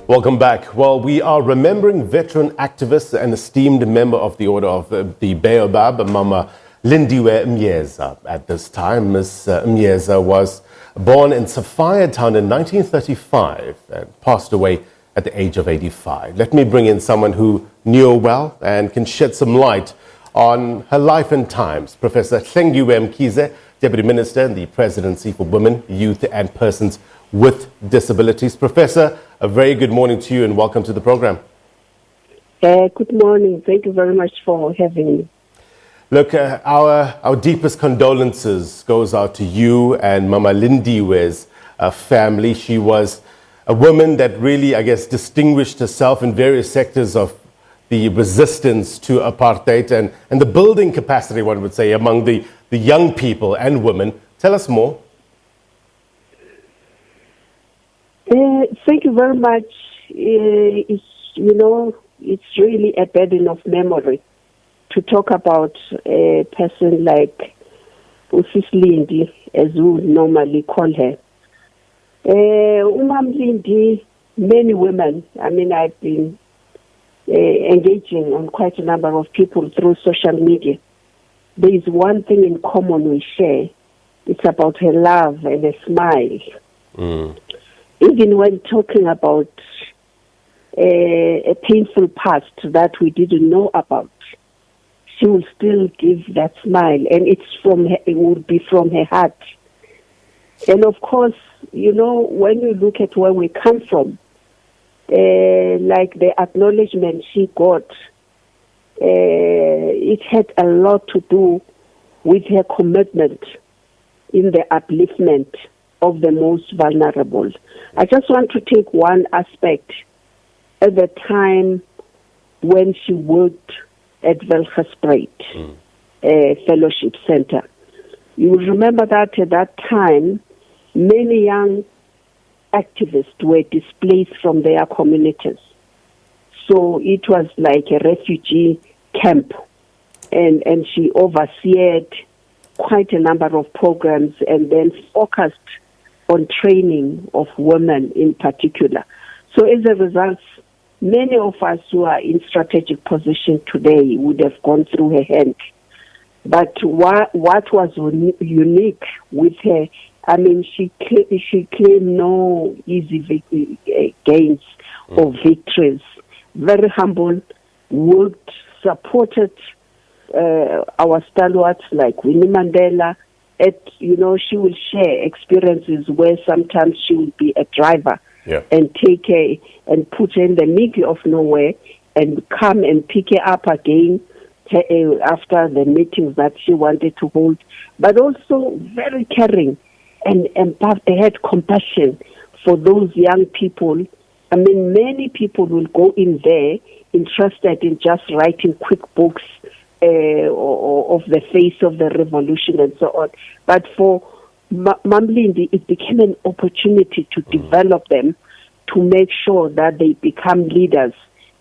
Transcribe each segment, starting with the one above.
Welcome back. Well, we are remembering veteran activist and esteemed member of the Order of the Baobab, Mama Lindiwe Myeza. At this time, Ms. Myeza was born in Sophiatown in 1935 and passed away at the age of 85. Let me bring in someone who knew her well and can shed some light on her life and times. Professor Hlengiwe Mkhize, Deputy Minister in the Presidency for Women, Youth and Persons with Disabilities. Professor, a very good morning to you and welcome to the program. Good morning. Thank you very much for having me. Look, our deepest condolences goes out to you and Mama Lindiwe's family. She was a woman that really, I guess, distinguished herself in various sectors of the resistance to apartheid and the building capacity, one would say, among the young people and women. Tell us more. Thank you very much. It's really a burden of memory to talk about a person like Usis Lindi, as we normally call her. Umam Lindi, many women, I've been engaging on quite a number of people through social media. There is one thing in common we share. It's about her love and a smile. Even when talking about a painful past that we didn't know about, she will still give that smile, and it would be from her heart. And of course, when you look at where we come from, like the acknowledgement she got, it had a lot to do with her commitment in the upliftment of the most vulnerable. I just want to take one aspect. At the time when she worked at Welgespreid Fellowship Center, you will remember that at that time, many young activists were displaced from their communities. So it was like a refugee camp, and she overseed quite a number of programs and then focused on training of women in particular. So as a result, many of us who are in strategic position today would have gone through her hand. But what was unique with her, she claimed no easy gains or victories. Very humble, worked, supported our stalwarts like Winnie Mandela. She will share experiences where sometimes she will be a driver and take her and put her in the middle of nowhere and come and pick her up again after the meetings that she wanted to hold. But also very caring and had compassion for those young people. Many people will go in there interested in just writing quick books of the face of the revolution and so on. But for Mam Lindi, it became an opportunity to develop them, to make sure that they become leaders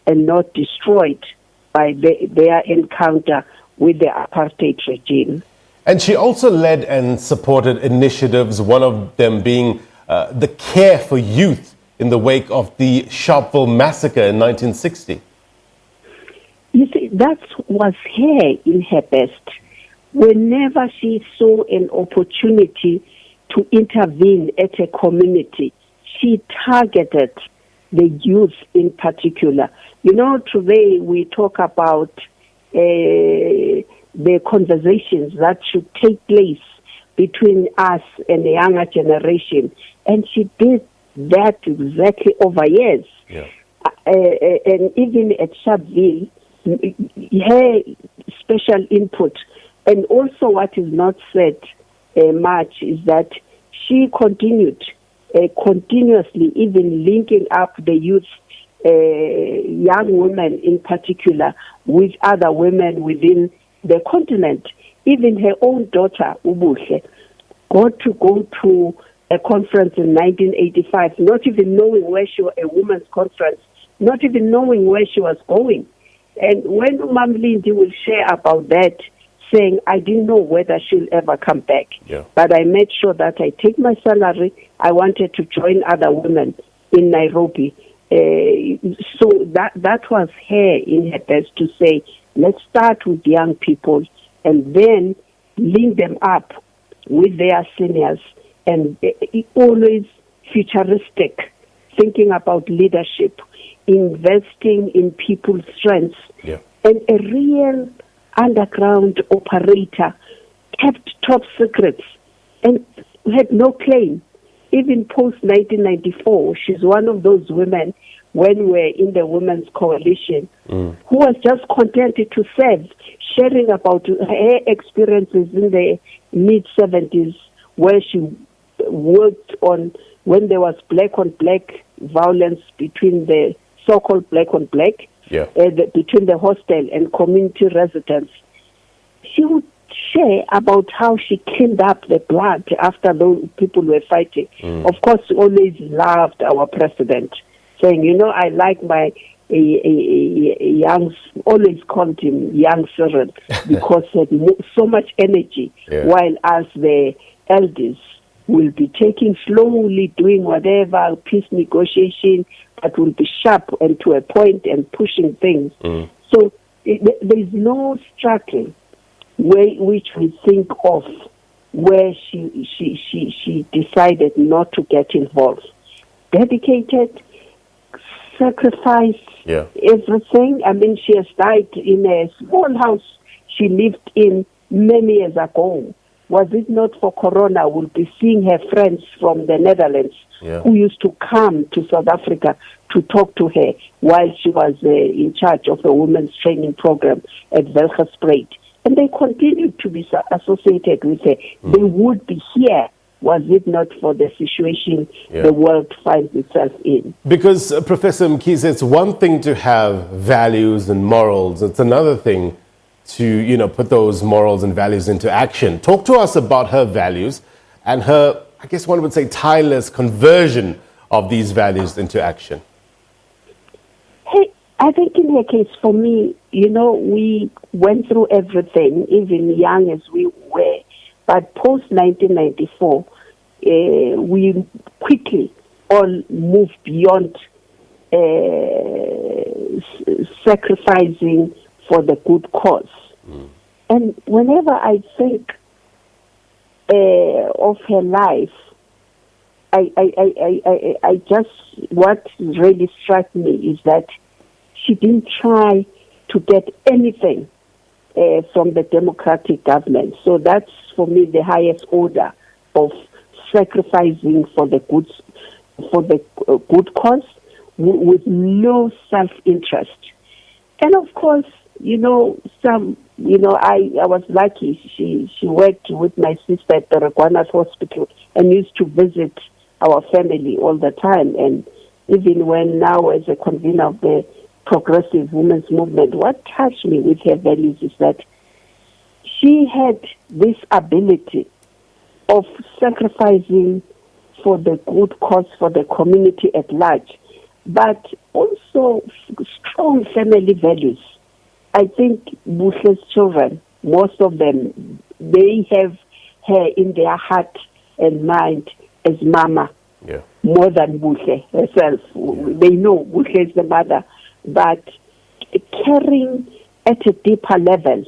and not destroyed by their encounter with the apartheid regime. And she also led and supported initiatives, one of them being the Care for Youth in the wake of the Sharpeville massacre in 1960. You see, that was her in her best. Whenever she saw an opportunity to intervene at a community, she targeted the youth in particular. Today we talk about the conversations that should take place between us and the younger generation. And she did that exactly over years. And even at Sharpeville, her special input, and also what is not said much is that she continued continuously, even linking up the youth, young women in particular, with other women within the continent. Even her own daughter, Ubuhle, got to go to a conference in 1985, not even knowing where she was, a women's conference, not even knowing where she was going. And when Mam Lindi will share about that, saying, I didn't know whether she'll ever come back. But I made sure that I take my salary. I wanted to join other women in Nairobi So that was her in her best to say, let's start with young people and then link them up with their seniors, and always futuristic, thinking about leadership, investing in people's strengths, and a real underground operator, kept top secrets and had no claim. Even post-1994, she's one of those women, when we're in the Women's Coalition, who was just contented to serve, sharing about her experiences in the mid-70s, where she worked on when there was black-on-black violence between the so-called black-on-black, between the hostel and community residents. She would share about how she cleaned up the blood after those people were fighting. Of course, she always loved our president, saying, you know, I like my young, always called him young Cyril, because he had so much energy, while as the elders will be taking slowly, doing whatever, peace negotiation, but will be sharp and to a point and pushing things. So there's no struggle way which we think of where she decided not to get involved. Dedicated, sacrifice, everything. I mean, she has died in a small house she lived in many years ago. Was it not for Corona, we'll be seeing her friends from the Netherlands who used to come to South Africa to talk to her while she was in charge of the women's training program at Welgespreid. And they continued to be associated with her. They would be here, was it not for the situation the world finds itself in. Because, Professor Mkhize, it's one thing to have values and morals. It's another thing to, you know, put those morals and values into action. Talk to us about her values and her, I guess one would say, tireless conversion of these values into action. Hey, I think in her case, for me, you know, we went through everything, even young as we were. But post-1994, we quickly all moved beyond sacrificing for the good cause. And whenever I think of her life, I just, what really struck me is that she didn't try to get anything from the democratic government. So that's, for me, the highest order of sacrificing for the good cause with no self-interest. And of course, you know, I was lucky. She worked with my sister at the Reguanas Hospital and used to visit our family all the time. And even when now as a convener of the progressive women's movement, what touched me with her values is that she had this ability of sacrificing for the good cause, for the community at large, but also strong family values. I think Buhle's children, most of them, they have her in their heart and mind as mama, more than Buhle herself. They know Buhle is the mother, but caring at a deeper level,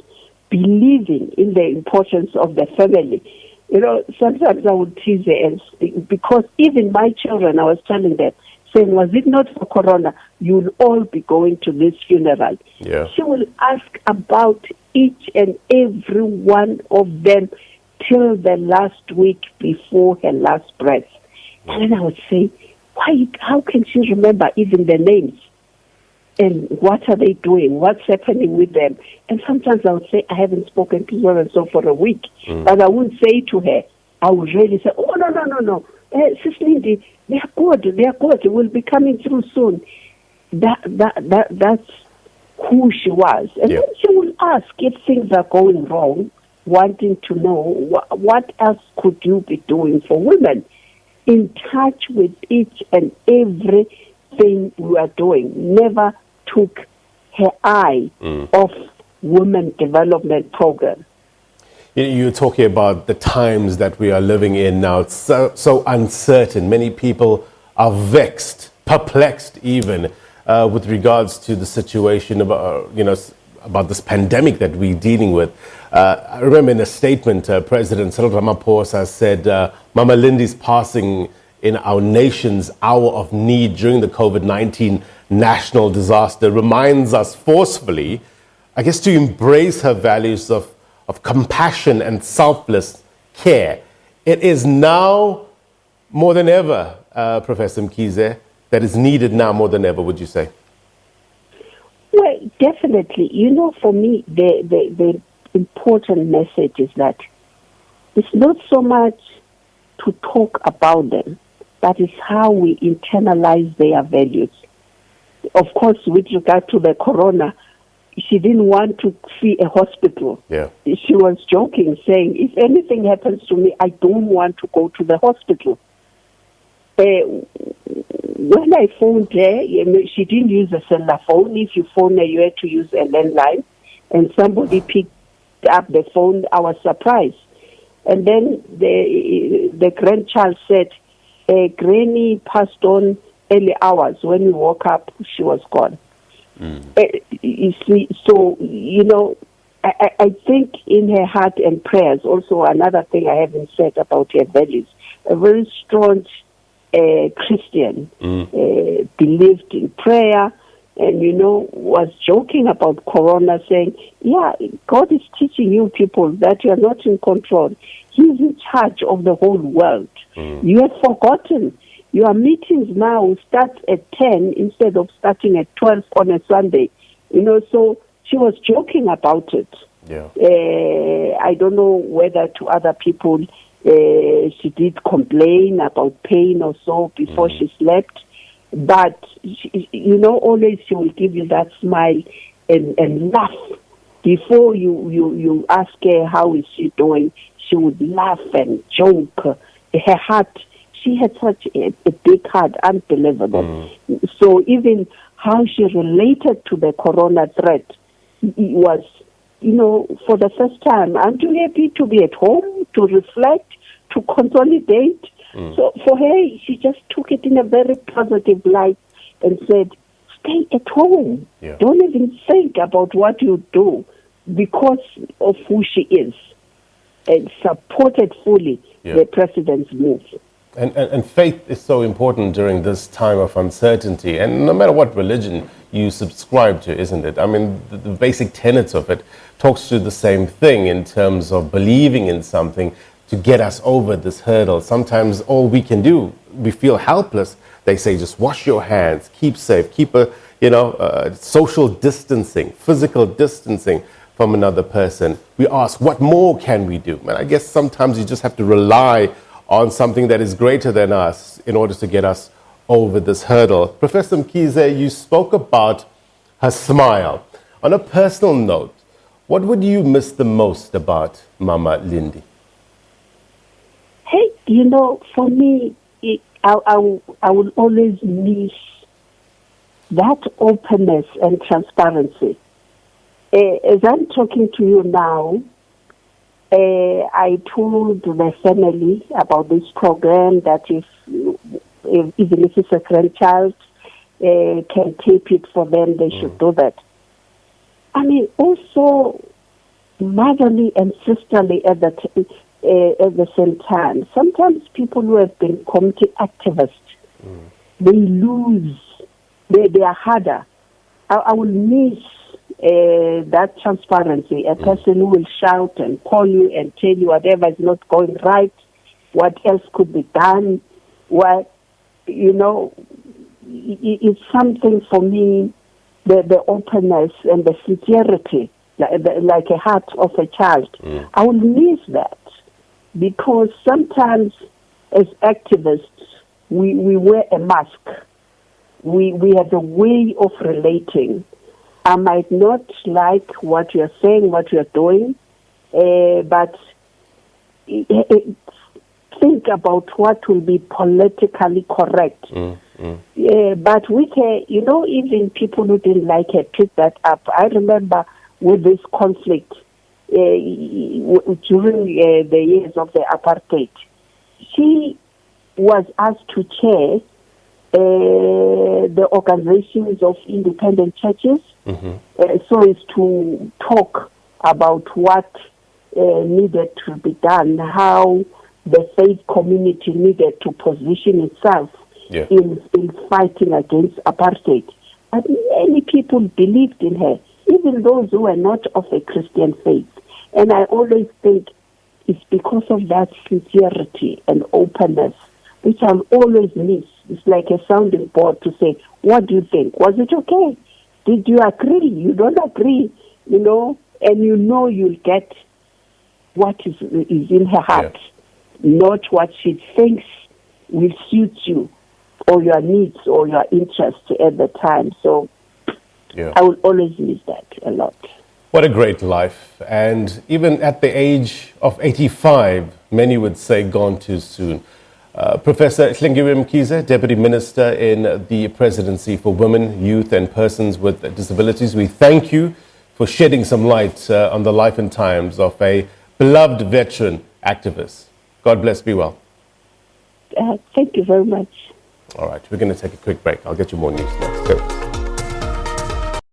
believing in the importance of the family. You know, sometimes I would tease her, and because even my children, I was telling them, saying, was it not for Corona, you'll all be going to this funeral. She will ask about each and every one of them till the last week before her last breath. And then I would say, how can she remember even the names? And what are they doing? What's happening with them? And sometimes I would say, I haven't spoken to so and so for a week. But I wouldn't say to her, I would really say, oh, no. Sis Lindy, they are good. We'll be coming through soon. That's who she was. And then she will ask if things are going wrong, wanting to know what else could you be doing for women, in touch with each and everything we are doing. Never took her eye off women development program. You're talking about the times that we are living in now. It's so uncertain. Many people are vexed, perplexed even with regards to the situation about, about this pandemic that we're dealing with. I remember in a statement, President Cyril Ramaphosa said, Mama Lindy's passing in our nation's hour of need during the COVID-19 national disaster reminds us forcefully, I guess, to embrace her values of compassion and selfless care. It is now more than ever, Professor Mkhize, that is needed now more than ever, would you say? Well, definitely. For me, the important message is that it's not so much to talk about them, but it's how we internalize their values. Of course, with regard to the corona, she didn't want to see a hospital. Yeah. She was joking, saying, if anything happens to me, I don't want to go to the hospital. When I phoned her, she didn't use a cellular phone. If you phone her, you had to use a landline. And somebody picked up the phone. I was surprised. And then the grandchild said, Granny passed on early hours. When we woke up, she was gone. You see, so, I think in her heart and prayers, also another thing I haven't said about her values, a very strong Christian, believed in prayer, and, was joking about corona, saying, yeah, God is teaching you people that you are not in control. He's in charge of the whole world. You have forgotten. Your meetings now start at 10 instead of starting at 12 on a Sunday. So she was joking about it. Yeah. I don't know whether to other people she did complain about pain or so before she slept. But, always she will give you that smile and laugh. Before you ask her how is she doing, she would laugh and joke. Her heart, she had such a big heart, unbelievable. So even how she related to the corona threat was, for the first time, aren't you happy to be at home, to reflect, to consolidate? So for her, she just took it in a very positive light and said, stay at home. Yeah. Don't even think about what you do because of who she is. And supported fully the president's move. And faith is so important during this time of uncertainty. And no matter what religion you subscribe to, isn't it? I mean, the basic tenets of it talks to the same thing in terms of believing in something to get us over this hurdle. Sometimes all we can do, we feel helpless. They say, just wash your hands, keep safe, keep social distancing, physical distancing from another person. We ask, what more can we do? And I guess sometimes you just have to rely on something that is greater than us in order to get us over this hurdle. Professor Mkhize, you spoke about her smile. On a personal note, what would you miss the most about Mama Lindy? Hey, for me, I will always miss that openness and transparency. As I'm talking to you now, I told the family about this program that even if it's a grandchild can tape it for them, they should do that. I mean, also motherly and sisterly at the same time. Sometimes people who have been community activists, they lose, they are harder. I will miss that transparency, a person who will shout and call you and tell you whatever is not going right, what else could be done. It's something for me, the openness and the sincerity, like a heart of a child. I will miss that because sometimes as activists, we wear a mask. We have a way of relating. I might not like what you're saying, what you're doing, but think about what will be politically correct. But we can, even people who didn't like her picked that up. I remember with this conflict during the years of the apartheid, she was asked to chair the organizations of independent churches, so as to talk about what needed to be done, how the faith community needed to position itself in fighting against apartheid. But many people believed in her, even those who were not of a Christian faith. And I always think it's because of that sincerity and openness, which I'll always miss. It's like a sounding board to say, what do you think? Was it okay? Did you agree? You don't agree, you know, and you know you'll get what is in her heart, not what she thinks will suit you or your needs or your interests at the time. So I will always miss that a lot. What a great life. And even at the age of 85, many would say gone too soon. Professor Hlengiwe Mkhize, Deputy Minister in the Presidency for Women, Youth and Persons with Disabilities, we thank you for shedding some light on the life and times of a beloved veteran activist. God bless, be well. Thank you very much. All right, we're going to take a quick break. I'll get you more news next.